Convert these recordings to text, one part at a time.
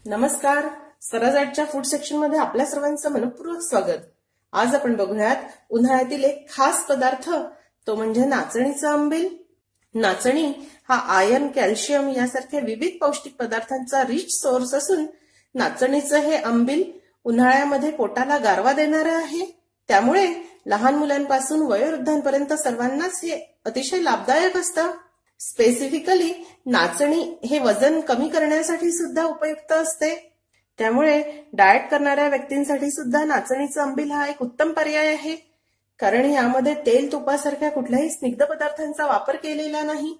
नमस्कार. Swaraj food section मध्ये आपल्या सर्वांचं मनपूर्वक स्वागत. आज आपण बघूयात उन्हाळ्यातील एक खास पदार्थ, तो म्हणजे नाचणीचं आंबील. नाचणी हा आयर्न, कॅल्शियम यासारख्या विविध पौष्टिक पदार्थांचा रिच सोर्स असून नाचणीचं हे आंबील उन्हाळ्यामध्ये पोटाला गारवा देणारं आहे. त्यामुळे लहान मुलांपासून वयोवृद्धांपर्यंत सर्वांनाच हे अतिशय लाभदायक असतं. स्पेसिफिकली नाचणी हे वजन कमी करण्यासाठी सुद्धा उपयुक्त असते. त्यामुळे डाएट करणाऱ्या व्यक्तींसाठी सुद्धा नाचणीचं आंबील हा एक उत्तम पर्याय आहे, कारण यामध्ये तेल, तुपासारख्या कुठल्याही स्निग्ध पदार्थांचा वापर केलेला नाही.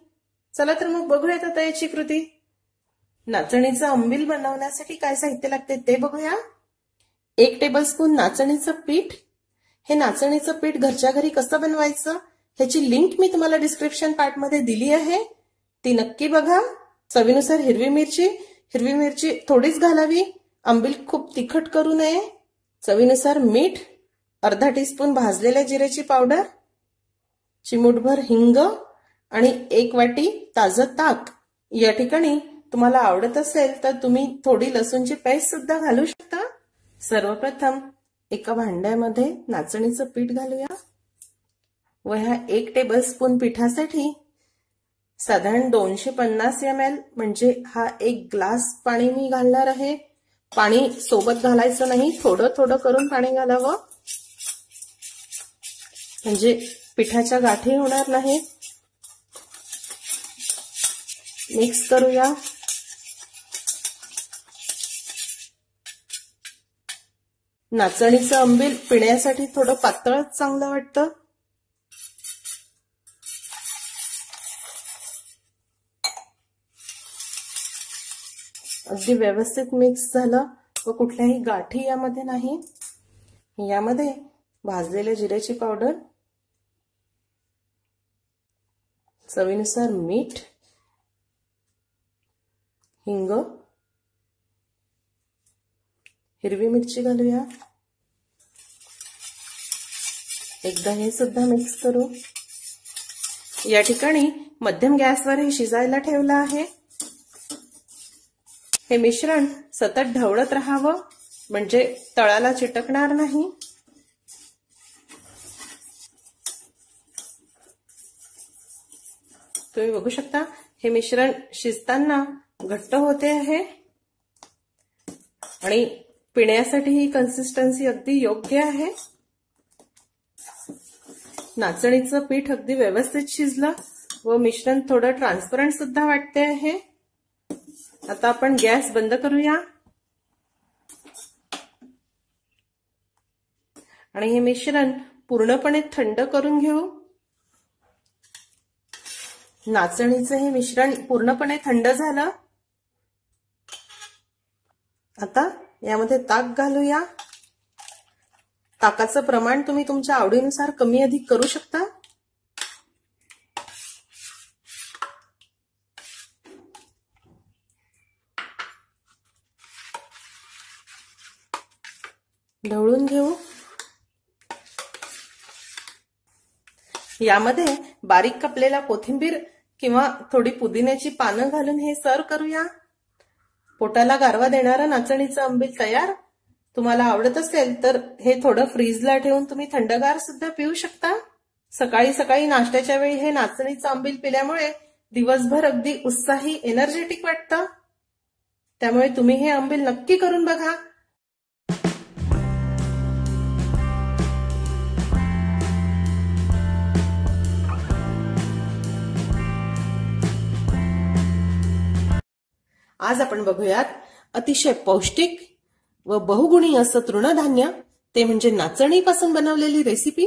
चला तर मग बघूयात आता याची कृती. नाचणीचं आंबील बनवण्यासाठी काय साहित्य लागते ते बघूया. 1 टेबलस्पून नाचणीचं पीठ. हे नाचणीचं पीठ घरच्या घरी कसं बनवायचं ह्याची लिंक मी तुम्हाला डिस्क्रिप्शन पार्ट मध्ये दिली आहे, ती नक्की बघा. चवीनुसार हिरवी मिरची थोडीच घालावी, आंबील खूप तिखट करू नये. चवीनुसार मीठ, अर्धा टीस्पून भाजलेल्या जिऱ्याची पावडर, चिमूटभर हिंग आणि 1 वाटी ताजं ताक. या ठिकाणी तुम्हाला आवडत असेल तर तुम्ही थोडी लसूणची पेस्ट सुद्धा घालू शकता. सर्वप्रथम एका भांड्यामध्ये नाचणीचं पीठ घालूया व ह्या 1 टेबलस्पून पिठासाठी साधारण 250 ml म्हणजे हा 1 ग्लास पाणी मी घालणार आहे. पाणी सोबत घालायचं नाही, थोडं थोडं करून पाणी घालावं, म्हणजे पिठाच्या गाठी होणार नाहीत. मिक्स करूया. नाचणीचं आंबील पिण्यासाठी थोडं पातळच चांगलं वाटतं. अगदी व्यवस्थित मिक्स झालं व कुठल्याही गाठी यामध्ये नाही. यामध्ये भाजलेल्या जिऱ्याची पावडर, चवीनुसार मीठ, हिंग, हिरवी मिरची घालूया. एकदा हे सुद्धा मिक्स करू. या ठिकाणी मध्यम गॅसवर हे शिजायला ठेवलं आहे. हे मिश्रण सतत ढवळत राहावं, म्हणजे तळाला चिटकणार नाही. तुम्ही बघू शकता हे मिश्रण शिजताना घट्ट होते आहे आणि पिण्यासाठी ही कन्सिस्टन्सी अगदी योग्य आहे. नाचणीचं पीठ अगदी व्यवस्थित शिजलं व मिश्रण थोडं ट्रान्सपरंट सुद्धा वाटते आहे. आता आपण गॅस बंद करूया आणि हे मिश्रण पूर्णपणे थंड करून घेऊ. नाचणीचं हे मिश्रण पूर्णपणे थंड झालं. आता यामध्ये ताक घालूया. ताकाचं प्रमाण तुम्ही तुमच्या आवडीनुसार कमी अधिक करू शकता. ढवळून घेऊ. यामध्ये बारीक कापलेला कोथिंबीर किंवा थोडी पुदिन्याची पानं घालून हे सर्व करूया. पोटाला गारवा देणारं नाचणीचं आंबील तयार. तुम्हाला आवडत असेल तर हे थोडं फ्रीजला ठेवून तुम्ही थंडगार सुद्धा पिऊ शकता. सकाळी सकाळी नाश्त्याच्या वेळी हे नाचणीचं आंबील पिल्यामुळे दिवसभर अगदी उत्साही, एनर्जेटिक वाटतं. त्यामुळे तुम्ही हे आंबील नक्की करून बघा. आज आपण बघूयात अतिशय पौष्टिक व बहुगुणी असं तृणधान्य, ते म्हणजे नाचणीपासून बनवलेली रेसिपी.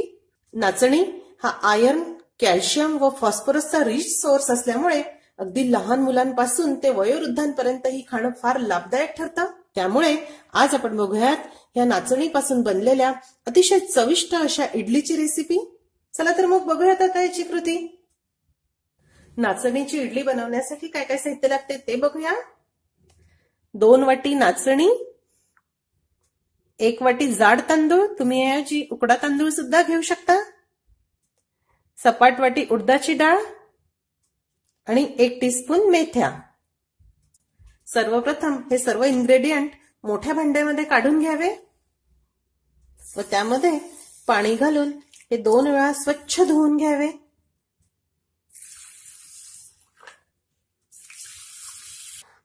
नाचणी हा आयर्न, कॅल्शियम व फॉस्फरसचा रिच सोर्स असल्यामुळे अगदी लहान मुलांपासून ते वयोवृद्धांपर्यंत ही खाणं फार लाभदायक ठरतं. त्यामुळे आज आपण बघूयात या नाचणीपासून बनलेल्या अतिशय चविष्ट अशा इडलीची रेसिपी. चला तर मग बघूयात आता याची कृती. नाचणीची इडली बनवण्यासाठी काय काय साहित्य लागते ते बघूया. 2 वाटी नाचणी, 1 वाटी जाड तांदूळ, तुम्ही याऐवजी उकडा तांदूळ सुद्धा घेऊ शकता, सपाट वाटी उडदाची डाळ आणि 1 टीस्पून मेथ्या. सर्वप्रथम हे सर्व इन्ग्रेडियंट मोठ्या भांड्यामध्ये काढून घ्यावे व त्यामध्ये पाणी घालून हे 2 वेळा स्वच्छ धुवून घ्यावे।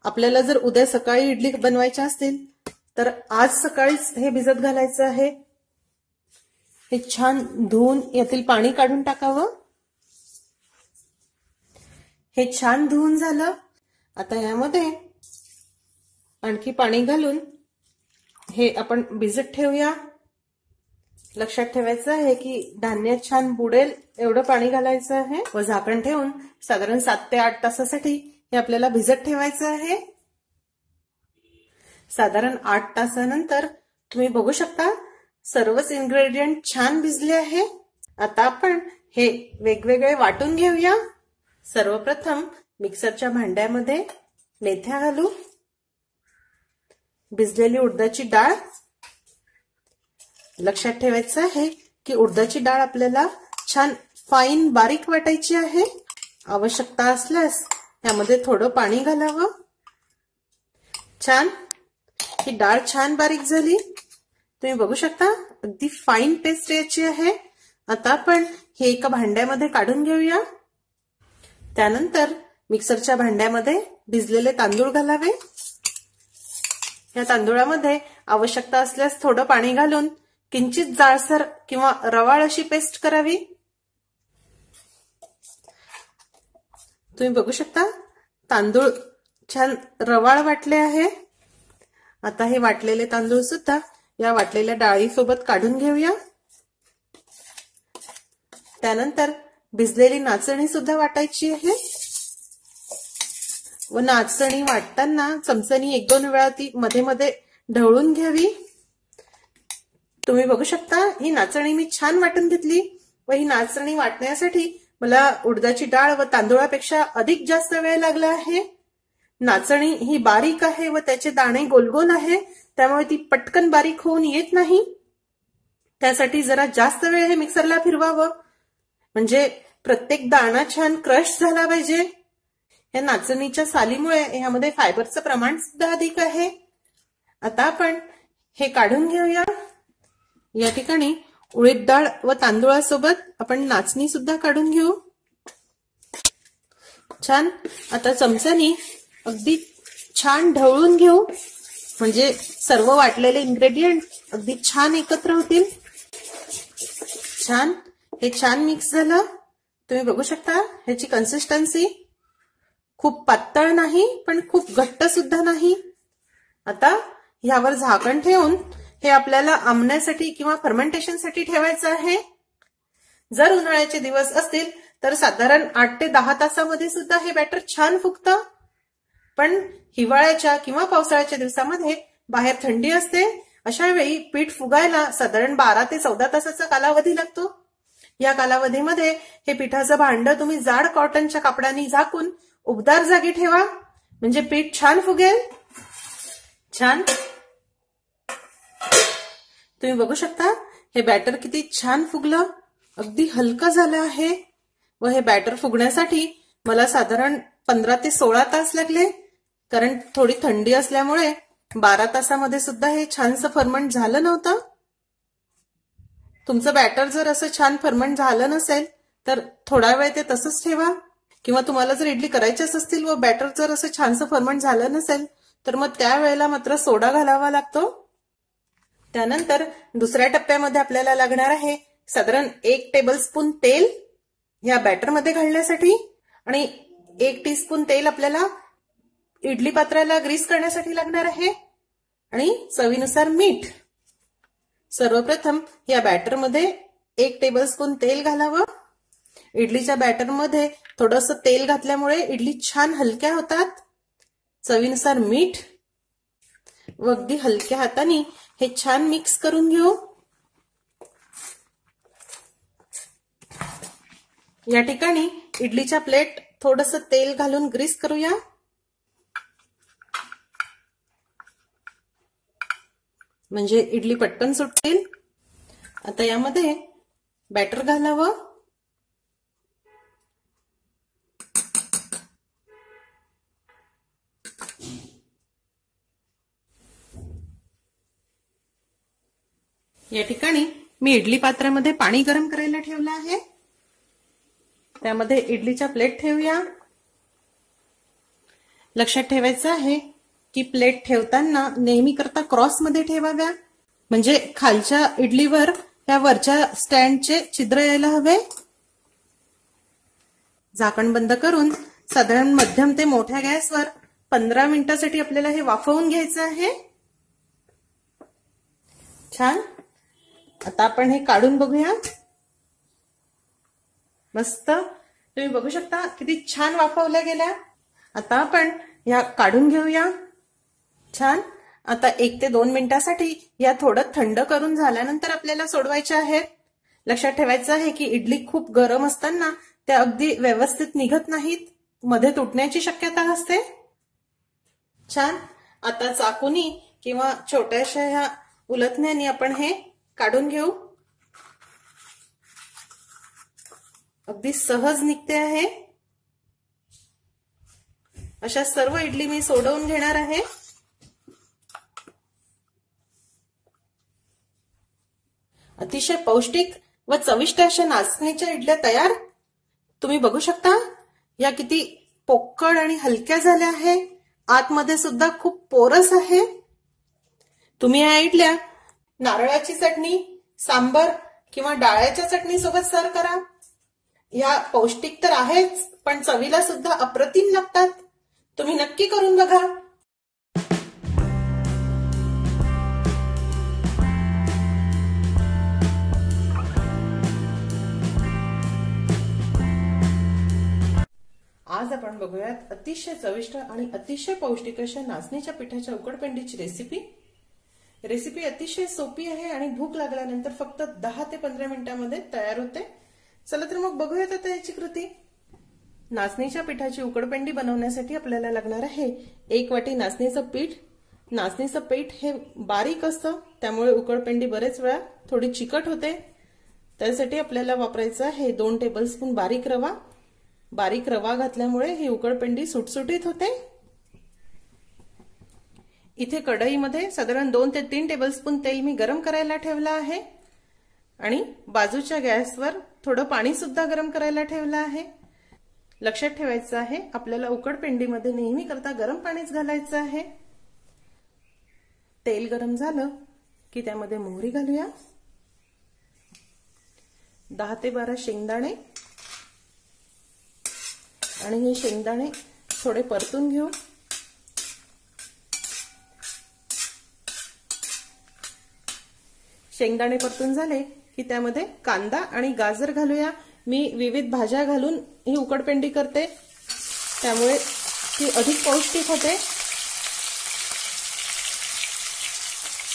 आपल्याला जर उद्या सकाळी इडली बनवायच्या असतील तर आज सकाळीच हे भिजत घालायचं आहे। हे छान धुवून यातील पाणी काढून टाकावं। हे छान धुवून झालं। आता यामध्ये आणखी पाणी घालून हे आपण भिजत ठेवूया। लक्षात ठेवायचं आहे की धान्य छान बुडेल एवढं पाणी घालायचं आहे व झाकण ठेवून साधारण 7 ते 8 तासासाठी हे आपल्याला भिजत ठेवायचं आहे। साधारण 8 तासानंतर तुम्ही बघू शकता सर्वच इन्ग्रेडियंट छान भिजले आहे। आता आपण हे वेगवेगळे वाटून घेऊया। सर्वप्रथम मिक्सरच्या भांड्यामध्ये मेथ्या घालू, भिजलेली उडदाची डाळ। लक्षात ठेवायचं आहे की उडदाची डाळ आपल्याला छान फाईन बारीक वाटायची आहे। आवश्यकता असल्यास यामध्ये थोडं पाणी घालावं। छान ही डाळ छान बारीक झाली, तुम्ही बघू शकता अगदी फाईन पेस्ट याची आहे। आता आपण हे एका भांड्यामध्ये काढून घेऊया। त्यानंतर मिक्सरच्या भांड्यामध्ये भिजलेले तांदूळ घालावे। या तांदूळामध्ये आवश्यकता असल्यास थोडं पाणी घालून किंचित जाडसर किंवा रवाळ अशी पेस्ट करावी। तुम्ही बघू शकता तांदूळ छान रवाळ वाटले आहे। आता हे वाटलेले तांदूळ सुद्धा या वाटलेल्या डाळीसोबत काढून घेऊया। त्यानंतर भिजलेली नाचणी सुद्धा वाटायची आहे व नाचणी वाटताना चमच्यानी 1-2 वेळा ती मध्ये मध्ये ढवळून घ्यावी। तुम्ही बघू शकता ही नाचणी मी छान वाटून घेतली व ही नाचणी वाटण्यासाठी मला उडदाची डाळ व तांदूळापेक्षा अधिक जास्त वेळ लागला आहे। नाचणी ही बारीक आहे व त्याचे दाणे गोलगोल आहे, त्यामुळे ती पटकन बारीक होऊन येत नाही। त्यासाठी जरा जास्त वेळ हे मिक्सरला फिरवावं, म्हणजे प्रत्येक दाणा छान क्रश झाला पाहिजे। या नाचणीच्या सालीमुळे यामध्ये फायबरचं प्रमाण सुद्धा अधिक आहे। आता आपण हे काढून घेऊया। या ठिकाणी उडीद डाळ व तांदूळासोबत आपण नाचणी सुद्धा काढून घेऊ। छान आता चमच्यानी अगदी छान ढवळून घेऊ, म्हणजे सर्व वाटलेले इन्ग्रेडियंट अगदी छान एकत्र होतील। छान हे छान मिक्स झालं, तुम्ही बघू शकता ह्याची कन्सिस्टन्सी खूप पातळ नाही पण खूप घट्ट सुद्धा नाही। आता ह्यावर झाकण ठेवून हे आपल्याला आंबण्यासाठी किंवा फर्मेंटेशनसाठी ठेवायचं आहे। जर उन्हाळ्याचे दिवस असतील तर साधारण 8 ते 10 तासामध्ये सुद्धा हे बॅटर छान फुगतं, पण हिवाळ्याच्या किंवा पावसाळ्याच्या दिवसामध्ये बाहेर थंडी असते, अशा वेळी पीठ फुगायला साधारण 12 ते 14 तासाचा कालावधी लागतो। या कालावधीमध्ये हे पिठाचं भांड तुम्ही जाड कॉटनच्या कापडाने झाकून उबदार जागी ठेवा, म्हणजे पीठ छान फुगेल। छान तुम्ही बघू शकता हे बॅटर किती छान फुगलं, अगदी हलकं झालं आहे व हे बॅटर फुगण्यासाठी मला साधारण 15 ते 16 तास लागले, कारण थोडी थंडी असल्यामुळे 12 तासामध्ये सुद्धा हे छानसं फर्मंट झालं नव्हतं। तुमचं बॅटर जर असं छान फर्मंट झालं नसेल तर थोडा वेळ ते तसंच ठेवा, किंवा तुम्हाला जर इडली करायच्याच असतील व बॅटर जर असं छानसं फर्मंट झालं नसेल तर मग त्यावेळेला मात्र सोडा घालावा लागतो। त्यानंतर दुसऱ्या टप्प्यामध्ये आपल्याला लागणार आहे साधारण 1 टेबलस्पून तेल या बॅटरमध्ये घालण्यासाठी, आणि 1 टीस्पून तेल आपल्याला इडली पात्राला ग्रीस करण्यासाठी लागणार आहे, आणि चवीनुसार मीठ। सर्वप्रथम या बॅटरमध्ये 1 टेबलस्पून तेल घालावं। इडलीच्या बॅटरमध्ये थोडंसं तेल घातल्यामुळे इडली छान हलक्या होतात। चवीनुसार मीठ व अगदी हलक्या हाताने हे छान मिक्स करून घेऊ। या ठिकाणी इडलीच्या प्लेट थोडंसं तेल घालून ग्रीस करूया। म्हणजे इडली पटकन सुटेल। आता यामध्ये बॅटर घालावं। या ठिकाणी मी इडली पात्रामध्ये पाणी गरम करायला ठेवलं आहे. त्यामध्ये इडलीच्या प्लेट ठेवूया. लक्षात ठेवायचं आहे की प्लेट ठेवताना नेहमी करता क्रॉस मध्ये ठेवाव्या, म्हणजे खालच्या इडलीवर त्या वरच्या स्टँडचे छिद्र यायला हवे. झाकण बंद करून साधारण मध्यम ते मोठ्या गॅसवर 15 मिनिटांसाठी आपल्याला हे वाफवून घ्यायचं आहे. छान. आता आपण हे काढून बघूया. मस्त, तुम्ही बघू शकता किती छान वाफवल्या गेल्या. आता आपण या काढून घेऊया. छान. आता 1 ते 2 मिनिटांसाठी या थोडं थंड करून झाल्यानंतर आपल्याला सोडवायचे आहेत. लक्षात ठेवायचं आहे की इडली खूप गरम असताना त्या अगदी व्यवस्थित निघत नाहीत, मध्ये तुटण्याची शक्यता असते. छान. आता चाकूनी किंवा छोट्याशा ह्या उलथण्याने आपण हे काढून घेऊ. अगदी सहज निघते आहे. अशा सर्व इडली मी सोडवून घेणार आहे. अतिशय पौष्टिक व चविष्ट अशा नाचणीच्या इडल्या तयार. तुम्ही बघू शकता या किती पोकळ आणि हलक्या झाल्या आहे. आतमध्ये सुद्धा खूप पोरस आहे. तुम्ही या इडल्या नारळाची चटणी, सांबर किंवा डाळ्याच्या चटणी सोबत सर्व करा. या पौष्टिक तर आहेच, पण चवीला सुद्धा अप्रतिम लागतात. तुम्ही नक्की करून बघा. आज आपण बघूयात अतिशय चविष्ट आणि अतिशय पौष्टिक अशा नाचणीच्या पिठाच्या उकडपेंडीची रेसिपी. रेसिपी अतिशय सोपी आहे आणि भूक लागल्यानंतर फक्त 10 ते 15 मिनिटांमध्ये तयार होते. चला तर मग बघूयात आता याची कृती. नाचणीच्या पिठाची उकडपेंडी बनवण्यासाठी आपल्याला लागणार आहे 1 वाटी नाचणीचं पीठ. नाचणीचं पीठ हे बारीक असतं, त्यामुळे उकडपेंडी बरेच वेळा थोडी चिकट होते. त्यासाठी आपल्याला वापरायचं आहे 2 टेबलस्पून बारीक रवा. बारीक रवा घातल्यामुळे ही उकडपेंडी सुटसुटीत होते. इथे कढईमध्ये साधारण 2 ते 3 टेबलस्पून तेल मी गरम करायला ठेवलं आहे आणि बाजूच्या गॅसवर थोडं पाणी सुद्धा गरम करायला ठेवलं आहे. लक्षात ठेवायचं आहे आपल्याला उकडपेंडीमध्ये नेहमी करता गरम पाणीच घालायचं आहे. तेल गरम झालं की त्यामध्ये मोहरी घालूया. 10 ते 12 शेंगदाणे आणि हे शेंगदाणे थोडे परतून घेऊ. शेंगदाणे परतून झाले की त्यामध्ये कांदा आणि गाजर घालूया. मी विविध भाज्या घालून ही उकडपेंडी करते, त्यामुळे ती अधिक पौष्टिक होते.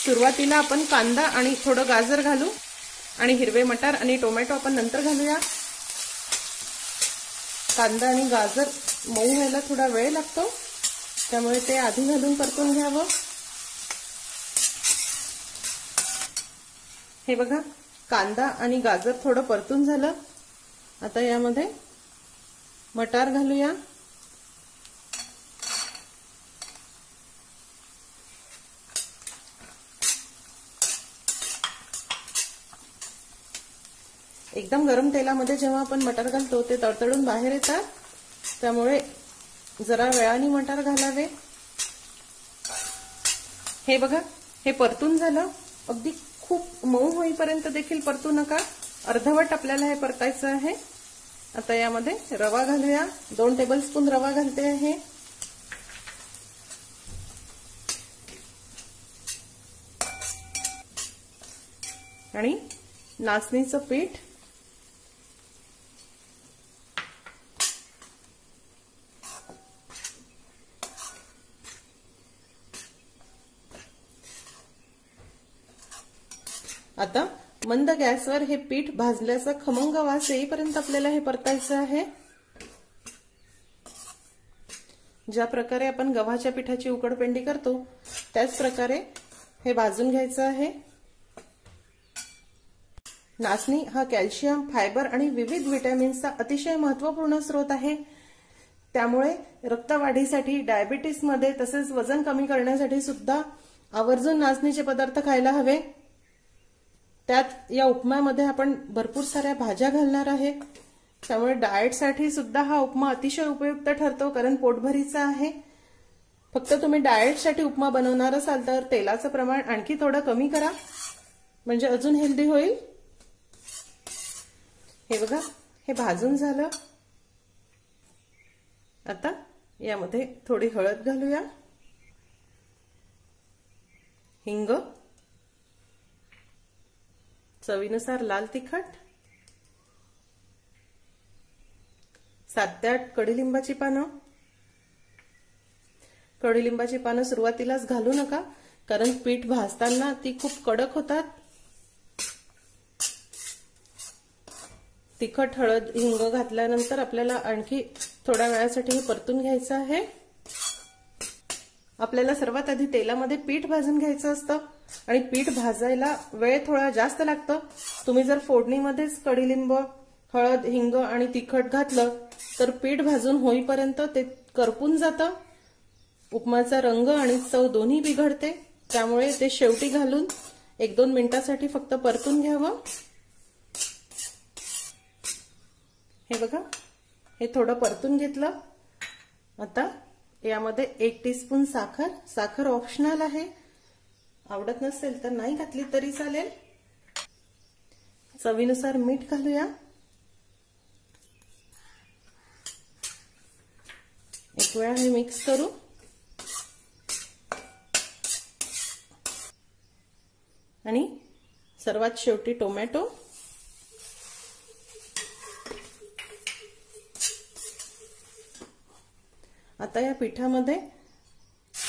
सुरुवातीला आपण कांदा आणि थोडं गाजर घालू आणि हिरवे मटार आणि टोमॅटो आपण नंतर घालूया. कांदा आणि गाजर मऊ व्हायला थोडा वेळ लागतो, त्यामुळे ते आधी घालून परतून घ्यावं. हे बघा, कांदा आणि गाजर थोडं परतून झालं. आता यामध्ये मटार घालूया. एकदम गरम तेलामध्ये जेव्हा आपण मटार घालतो ते तडतडून बाहेर येतात, त्यामुळे जरा वेळाने मटार घालावे. हे बघा, हे परतून झालं. अगदी खूप मऊ होईपर्यंत देखील परतू नका, अर्धवट आपल्याला हे परतायचं आहे. आता यामध्ये रवा घालूया. 2 टेबलस्पून रवा घालते आहे. आणि नाचणीचं पीठ. आता मंद गॅसवर हे पीठ भाजल्याचा खमंग वास येईपर्यंत आपल्याला हे परतायचं आहे. ज्या प्रकारे आपण गव्हाच्या पिठाची उकडपेंडी करतो त्याच प्रकारे हे भाजून घ्यायचं आहे. नाचणी हा कॅल्शियम, फायबर आणि विविध विटॅमिन्सचा अतिशय महत्त्वपूर्ण स्रोत आहे. त्यामुळे रक्तवाढीसाठी, डायबिटीसमध्ये तसेच वजन कमी करण्यासाठी सुद्धा आवर्जून नाचणीचे पदार्थ खायला हवे. त्यात या उपम्यामध्ये आपण भरपूर साऱ्या भाज्या घालणार आहे, त्यामुळे डाएटसाठी सुद्धा हा उपमा अतिशय उपयुक्त ठरतो, कारण पोटभरीचा आहे. फक्त तुम्ही डाएटसाठी उपमा बनवणार असाल तर तेलाचं प्रमाण आणखी थोडं कमी करा, म्हणजे अजून हेल्दी होईल. हे बघा, हे भाजून झालं. आता यामध्ये थोडी हळद घालूया, हिंग, चवीनुसार लाल तिखट, 7 ते 8 कडुलिंबाची पानं. कडुलिंबाची पानं सुरुवातीलाच घालू नका, कारण पीठ भाजताना ती खूप कडक होतात. तिखट, हळद, हिंग घातल्यानंतर आपल्याला आणखी थोड्या वेळासाठी हे परतून घ्यायचं आहे. आपल्याला सर्वात आधी तेलामध्ये पीठ भाजून घ्यायचं असतं आणि पीठ भाजायला वेळ थोडा जास्त लागतो. तुम्ही जर फोडणीमध्येच कडुलिंब, हळद, हिंग आणि तिखट घातलं तर पीठ भाजून होईपर्यंत ते करपून जातं. उपमाचा रंग आणि चव दोन्ही बिघडते, त्यामुळे ते शेवटी घालून 1-2 मिनिटांसाठी फक्त परतून घ्यावं. हे बघा, हे थोडं परतून घेतलं. आता यामध्ये 1 टीस्पून साखर. साखर ऑप्शनल आहे, आवडत नसेल तर नाही घातली तरी चालेल. चवीनुसार मीठ घालूया. एक वेळा हे मिक्स करू. आणि सर्वात शेवटी टोमॅटो. आता या पिठामध्ये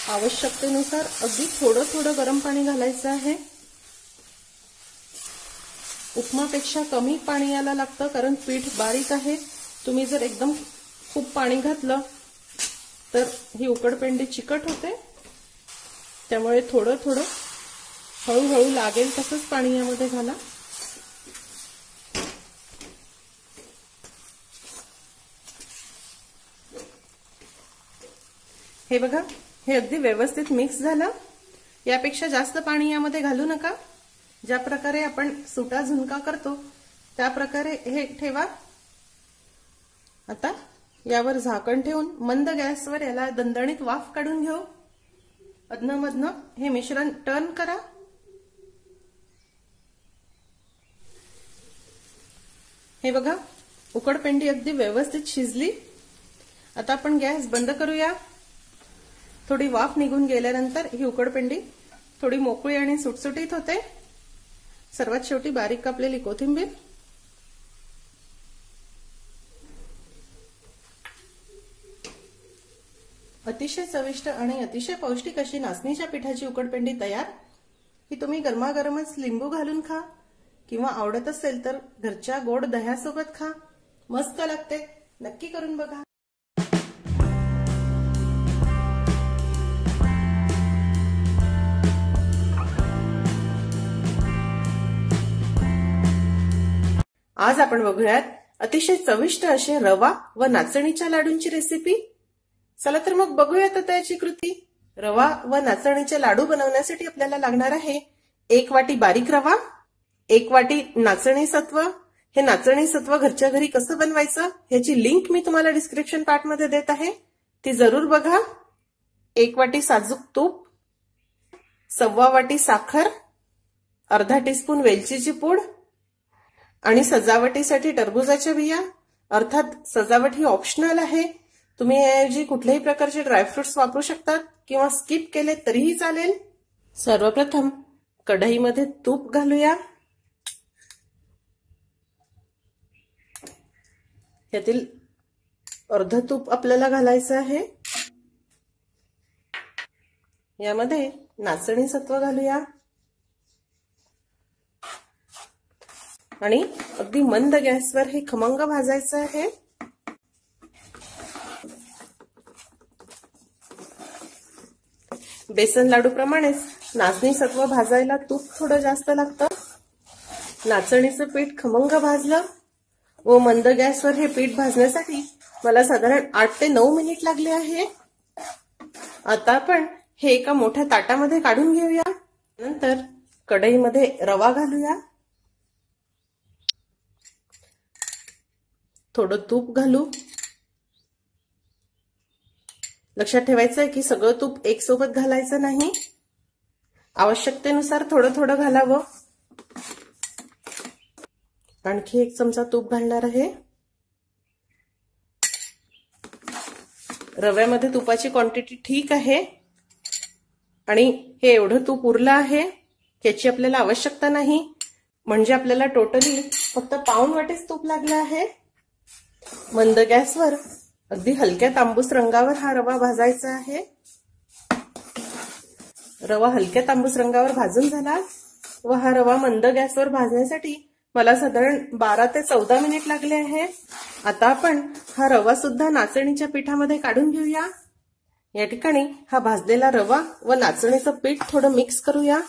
आवश्यकतेनुसार अगदी थोडं थोडं गरम पाणी घालायचं आहे. उपमापेक्षा कमी पाणी याला लागतं, कारण पीठ बारीक आहे. तुम्ही जर एकदम खूप पाणी घातलं तर ही उकडपेंडी चिकट होते, त्यामुळे थोडं थोडं हळूहळू लागेल तसंच पाणी यामध्ये घाला. हे बघा, हे अगदी व्यवस्थित मिक्स झालं. यापेक्षा जास्त पाणी यामध्ये घालू नका. ज्या प्रकारे आपण सुटा झुणका करतो त्या प्रकारे हे ठेवा. आता यावर झाकण ठेवून मंद गॅसवर याला दणदणीत वाफ काढून घेऊ. अधनं-मधनं हे मिश्रण टर्न करा. हे बघा, उकडपेंडी अगदी व्यवस्थित शिजली. आता आपण गॅस बंद करूया. थोडी वाफ निघून गेल्यानंतर ही उकडपेंडी थोडी मोकळी आणि सुटसुटीत होते. सर्वात शेवटी बारीक कापलेली कोथिंबीर. अतिशय चविष्ट आणि अतिशय पौष्टिक अशी नाचणीच्या पिठाची उकडपेंडी तयार. ही तुम्ही गरमागरमच लिंबू घालून खा, किंवा आवडत असेल तर घरच्या गोड दह्यासोबत खा. मस्त लागते, नक्की करून बघा. आज आपण बघूयात अतिशय चविष्ट असे रवा व नाचणीच्या लाडूंची रेसिपी. चला तर मग बघूयात आता याची कृती. रवा व नाचणीचे लाडू बनवण्यासाठी आपल्याला लागणार आहे 1 वाटी बारीक रवा, 1 वाटी नाचणी सत्व. हे नाचणी सत्व घरच्या घरी कसं बनवायचं ह्याची लिंक मी तुम्हाला डिस्क्रिप्शन पार्ट मध्ये देत आहे, ती जरूर बघा. 1 वाटी साजूक तूप, 1/4 वाटी साखर, अर्धा टीस्पून वेलचीची पूड आणि सजावटीसाठी टरबूजाच्या बिया. अर्थात सजावट ही ऑप्शनल आहे, तुम्ही याऐवजी कुठल्याही प्रकारचे ड्रायफ्रुट्स वापरू शकतात किंवा स्किप केले तरीही चालेल. सर्वप्रथम कढईमध्ये तूप घालूया. यातील अर्ध तूप आपल्याला घालायचं आहे. यामध्ये नाचणी सत्व घालूया आणि अगदी मंद गॅसवर हे खमंग भाजायचं आहे. बेसन लाडू प्रमाणेच नाचणी सत्व भाजायला तूप थोडं जास्त लागतं. नाचणीचं पीठ खमंग भाजलं व मंद गॅसवर हे पीठ भाजण्यासाठी मला साधारण 8 ते 9 मिनिट लागले आहे. आता आपण हे एका मोठ्या ताटामध्ये काढून घेऊया. नंतर कढईमध्ये रवा घालूया. थोडं तूप घालू. लक्षात ठेवायचं आहे की सगळं तूप एक सोबत घालायचं नाही, आवश्यकतेनुसार थोडं थोडं घालावं. आणखी 1 चमचा तूप घालणार आहे. रव्यामध्ये तुपाची क्वांटिटी ठीक आहे आणि हे एवढं तूप उरलं आहे, याची आपल्याला आवश्यकता नाही. म्हणजे आपल्याला टोटली फक्त पाऊण वाटीच तूप लागलं आहे. मंद गॅसवर अगदी हलक्या तांबूस रंगावर हा रवा भाजायचा आहे. रवा हलक्या तांबूस रंगावर भाजून झाला व हा रवा मंद गॅसवर भाजण्यासाठी मला साधारण 12 ते 14 मिनिट लागले आहे. आता आपण हा रवा सुद्धा नाचणीच्या पिठामध्ये काढून घेऊया. या ठिकाणी हा भाजलेला रवा व नाचणीचं पीठ थोडं मिक्स करूया.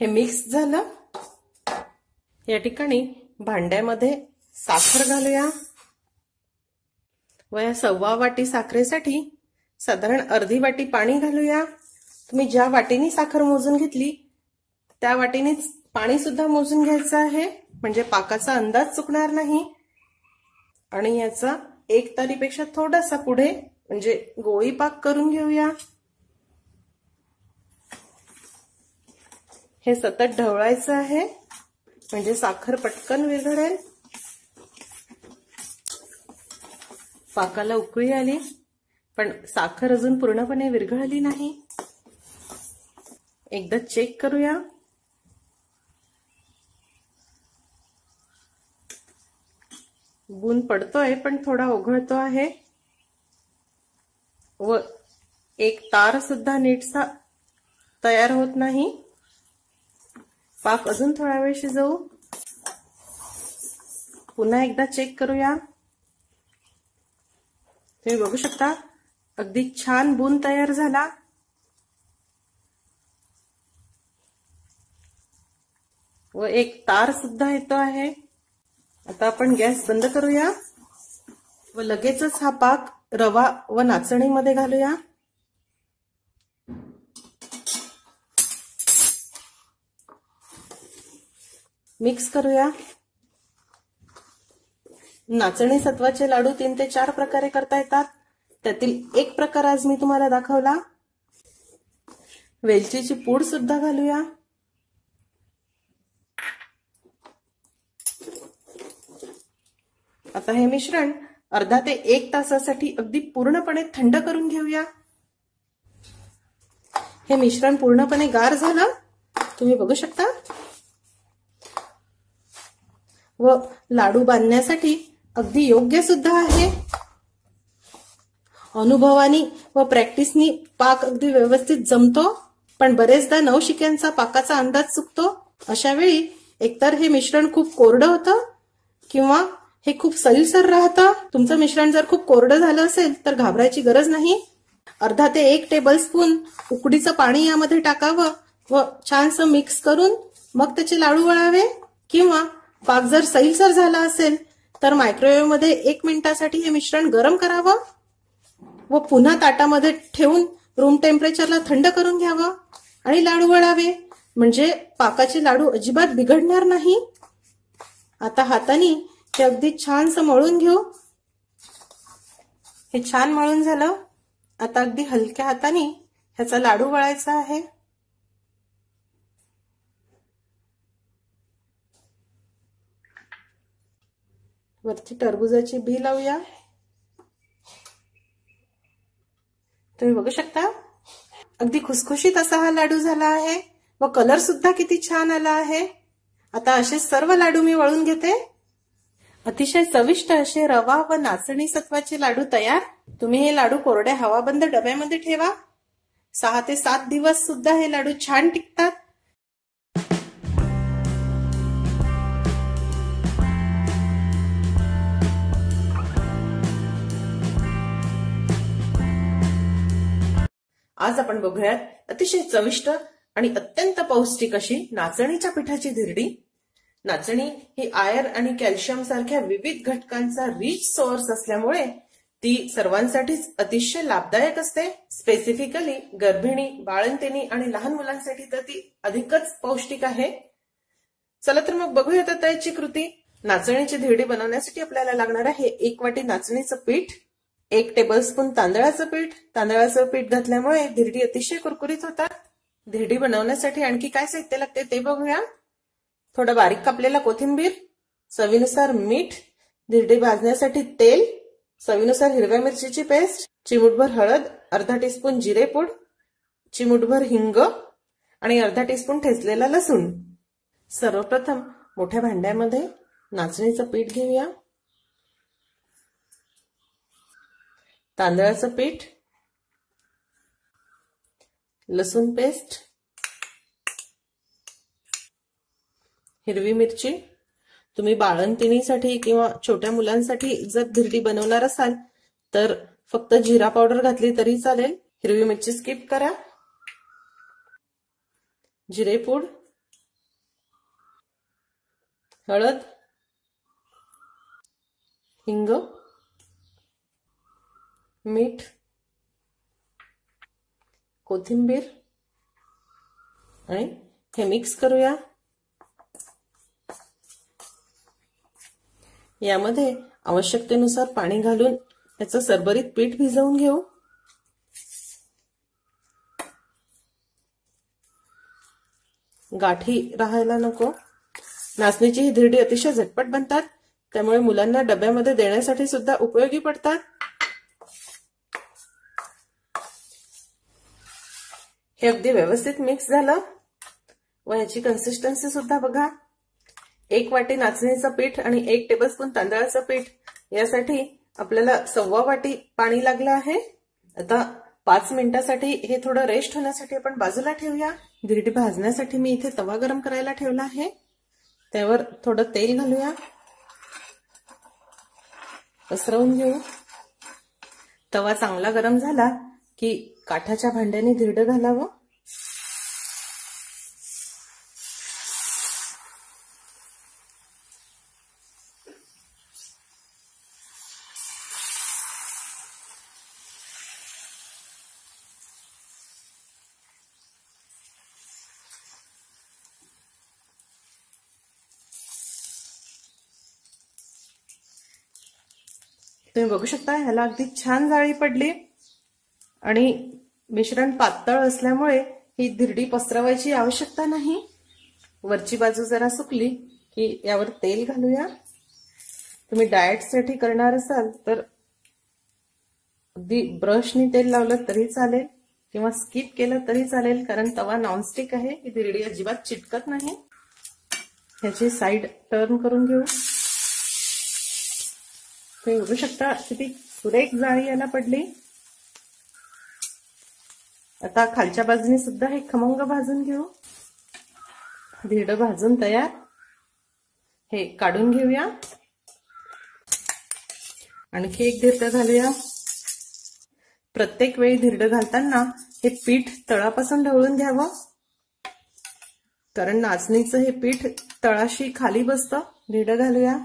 हे मिक्स झालं. या ठिकाणी भांड्यामध्ये साखर घालूया व या 1.25 वाटी साखरेसाठी साधारण अर्धी वाटी पाणी घालूया. तुम्ही ज्या वाटीनी साखर मोजून घेतली त्या वाटीनीच पाणी सुद्धा मोजून घ्यायचं आहे, म्हणजे पाकाचा अंदाज चुकणार नाही. आणि याचा 1 तारीपेक्षा थोडासा पुढे म्हणजे गोळी पाक करून घेऊया. हे सतत ढवळायचं आहे म्हणजे साखर पटकन विरघळेल. पाकाला उकळी आली पण साखर अजून पूर्णपणे विरघळली नाही. एकदा चेक करूया. बून पडतोय पण थोडा ओघळतो आहे व एक तार सुद्धा नीटसा तयार होत नाही. पाक अजून थोडा वेळ शिजवू. पुन्हा एकदा चेक करूया. तुम्ही बघू शकता अगदी छान बून तयार झाला. व एक तार सुद्धा येतो आहे. आता आपण गॅस बंद करूया व लगेचच हा पाक रवा व नाचणीमध्ये घालूया. मिक्स करूया. नाचणी सत्वाचे लाडू 3 ते 4 प्रकारे करता येतात. त्यातील एक प्रकार आज मी तुम्हाला दाखवला. वेलचीची पूड सुद्धा घालूया. आता हे मिश्रण अर्धा ते 1 तासासाठी अगदी पूर्णपणे थंड करून घेऊया. हे मिश्रण पूर्णपणे गार झालं तुम्ही बघू शकता व लाडू बांधण्यासाठी अगदी योग्य सुद्धा आहे. अनुभवानी व प्रॅक्टिसनी पाक अगदी व्यवस्थित जमतो, पण बरेचदा नवशिक्यांचा पाकाचा अंदाज चुकतो. अशा वेळी एकतर हे मिश्रण खूप कोरडं होतं किंवा हे खूप सैलसर राहतं. तुमचं मिश्रण जर खूप कोरडं झालं असेल तर घाबरायची गरज नाही. अर्धा ते 1 टेबलस्पून उकडीचं पाणी यामध्ये टाकावं व छानसं मिक्स करून मग त्याचे लाडू वळावे. किंवा पाक जर सैलसर झाला असेल तर मायक्रोवेव्ह मध्ये 1 मिनिटासाठी हे मिश्रण गरम करावं व पुन्हा ताटामध्ये ठेवून रूम टेम्परेचरला थंड करून घ्यावं आणि लाडू वळावे. म्हणजे पाकाचे लाडू अजिबात बिघडणार नाही. आता हाताने हे अगदी छानसं मळून घेऊ. हे छान मळून झालं. आता अगदी हलक्या हाताने ह्याचा लाडू वळायचा आहे. वरती टरबुजाची बी लावूया. तुम्ही बघू शकता अगदी खुसखुशीत असा हा लाडू झाला आहे व कलर सुद्धा किती छान आला आहे. आता असे सर्व लाडू मी वळून घेते. अतिशय चविष्ट असे रवा व नाचणी सत्वाचे लाडू तयार. तुम्ही हे लाडू कोरड्या हवाबंद डब्यामध्ये ठेवा. 6 ते 7 दिवस सुद्धा हे लाडू छान टिकतात. आज आपण बघूयात अतिशय चविष्ट आणि अत्यंत पौष्टिक अशी नाचणीच्या पिठाची धिरडी. नाचणी ही आयर्न आणि कॅल्शियम सारख्या विविध घटकांचा रिच सोर्स असल्यामुळे ती सर्वांसाठीच अतिशय लाभदायक असते. स्पेसिफिकली गर्भिणी, बाळंतिणी आणि लहान मुलांसाठी तर ती अधिकच पौष्टिक आहे. चला तर मग बघूयात आता याची कृती. नाचणीची धिरडी बनवण्यासाठी आपल्याला लागणार आहे 1 वाटी नाचणीचं पीठ, 1 टेबलस्पून तांदळाचं पीठ. तांदळाचं पीठ घातल्यामुळे धिरडी अतिशय कुरकुरीत होतात. धिरडी बनवण्यासाठी आणखी काय साहित्य लागते ते बघूया. थोडं बारीक कापलेला कोथिंबीर, चवीनुसार मीठ, धिरडी भाजण्यासाठी तेल, चवीनुसार हिरव्या मिरचीची पेस्ट, चिमूटभर हळद, अर्धा टीस्पून जिरेपूड, चिमूटभर हिंग आणि अर्धा टीस्पून ठेचलेला लसूण. सर्वप्रथम मोठ्या भांड्यामध्ये नाचणीचं पीठ घेऊया. तांदळाचं पीठ, लसूण पेस्ट, हिरवी मिरची. तुम्ही बाळंतिणीसाठी किंवा छोट्या मुलांसाठी जर धिरडी बनवणार असाल तर फक्त जिरा पावडर घातली तरी चालेल. हिरवी मिरची स्किप करा. जिरेपूड, हळद, हिंग, मीठ, कोथिंबीर आणि हे मिक्स करूया. यामध्ये आवश्यकतेनुसार पाणी घालून याचं सरबरीत पीठ भिजवून घेऊ. गाठी राहायला नको. नाचणीची ही धिरडी अतिशय झटपट बनतात, त्यामुळे मुलांना डब्यामध्ये देण्यासाठी सुद्धा उपयोगी पडतात. हे अगदी व्यवस्थित मिक्स झालं व याची कन्सिस्टन्सी सुद्धा बघा. 1 वाटी नाचणीचं पीठ आणि 1 टेबलस्पून तांदळाचं पीठ यासाठी आपल्याला 1.25 वाटी पाणी लागलं आहे. आता 5 मिनिटासाठी हे थोडं रेस्ट होण्यासाठी आपण बाजूला ठेवूया. धिरडी भाजण्यासाठी मी इथे तवा गरम करायला ठेवला आहे. त्यावर थोडं तेल घालूया. पसरवून घेऊ. तवा चांगला गरम झाला की काठाच्या भांड्याने धिरडं घालावं. तुम्ही बघू शकता ह्याला अगदी छान जाळी पडली आणि मिश्रण पातळ असल्यामुळे ही धिरडी पसरवायची आवश्यकता नाही. वरची बाजू जरा सुकली की यावर तेल घालूया. तुम्ही डाएटसाठी करणार असाल तर अगदी ब्रशनी तेल लावलं तरी चालेल किंवा स्किप केलं तरी चालेल, कारण तवा नॉनस्टिक आहे. ही धिरडी अजिबात चिटकत नाही. ह्याची साईड टर्न करून घेऊ. तुम्ही बघू शकता किती सुरेख जाळी याला पडली. आता खालच्या बाजूने सुद्धा हे खमंग भाजून घेऊ. धिरडं भाजून तयार. हे काढून घेऊया. आणखी एक धिरडं घालूया. प्रत्येक वेळी धिरडं घालताना हे पीठ तळापासून ढवळून घ्यावं, कारण नाचणीचं हे पीठ तळाशी खाली बसतं. धिरडं घालूया.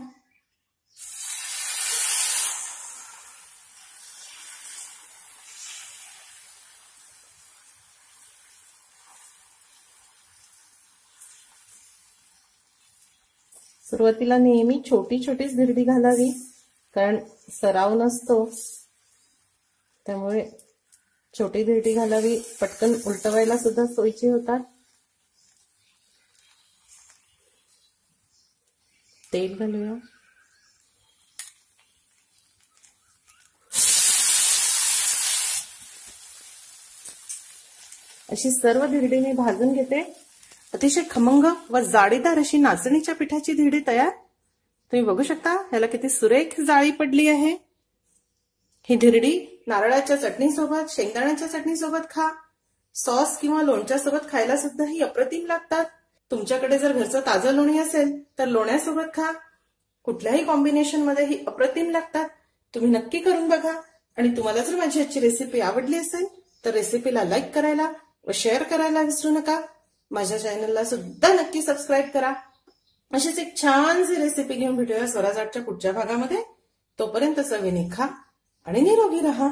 सुरुवातीला नेहमी छोटी छोटीच धिरडी घालावी, कारण सराव नसतो. त्यामुळे छोटी धिरडी घालावी. पटकन उलटवायला सुद्धा सोयीची होतात. तेल घालूया. अशी सर्व धिरडी मी भाजून घेते. अतिशय खमंग व जाळीदार अशी नाचणीच्या पिठाची धिरडी तयार. तुम्ही बघू शकता ह्याला किती सुरेख जाळी पडली आहे. ही धिरडी नारळाच्या चटणीसोबत, शेंगदाण्याच्या चटणीसोबत खा. सॉस किंवा लोणच्यासोबत खायला सुद्धा ही अप्रतिम लागतात. तुमच्याकडे जर घरचं ताजं लोणी असेल तर लोण्यासोबत खा. कुठल्याही कॉम्बिनेशन मध्ये ही अप्रतिम लागतात. तुम्ही नक्की करून बघा. आणि तुम्हाला जर माझी आजची रेसिपी आवडली असेल तर रेसिपीला लाईक करायला व शेअर करायला विसरू नका. माझ्या चॅनलला सुद्धा नक्की सबस्क्राईब करा. अशीच एक छानशी रेसिपी घेऊन भेटूया स्वराज आर्टच्या पुढच्या भागामध्ये. तोपर्यंत चवीने खा आणि निरोगी राहा.